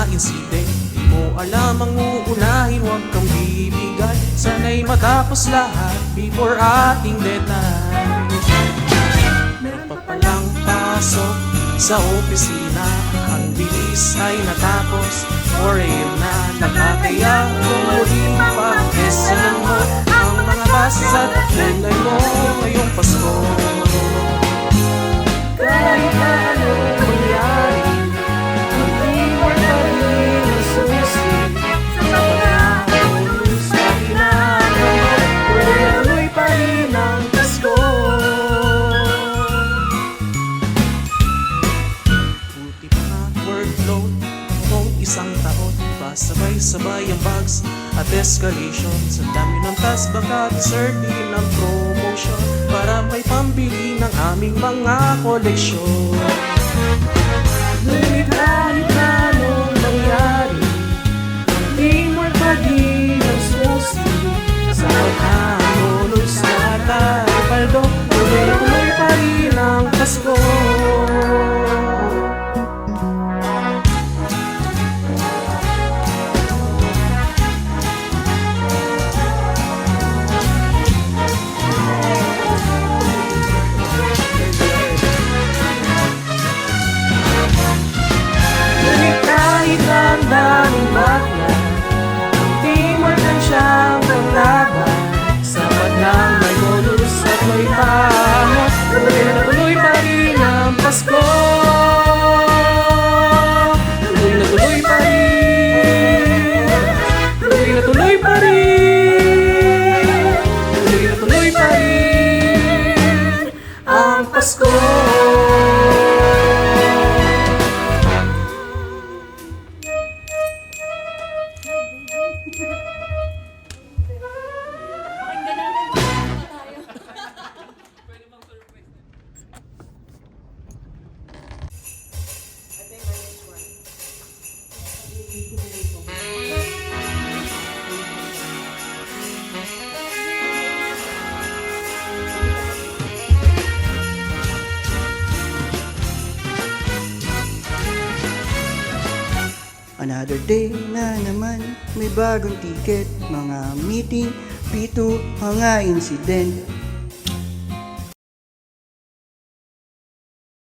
mga insident. Di mo alam ang uunahin, huwag kang bibigay. Sana'y matapos lahat before ating deadline. Meron pa palang pasok sa opisina, ang bilis ay natapos. 4 AM na nakakaya kung muling pagkesalan mo ang mga basis at deadline mo ngayong Pasko. Kahit anong mangyari, ang teamwork pa rin ang susi. Sa pagkakaulus na ginagawa, tuloy pa rin ang Pasko. Buti pa nga workload kung isang taon, pa sabay-sabay ang bugs at escalations. Ang dami ng task, baka deserve din ng promotion para may pambili ng aming mga koleksyon. Ngunit kahit na anong mangyari, ang teamwork pa din ang susi. Sa pagkakaulus na tayo paldo, tuloy pa rin ang Pasko. Ang daming bakla, ang teamwork ang siyang paglaban. Sapat lang may bonus at may pamot, tuloy pa rin ang Pasko. Tuloy pa rin, tuloy pa rin, tuloy pa rin ang Pasko. Another day na naman, may bagong ticket. Mga meeting, pito, mga incident.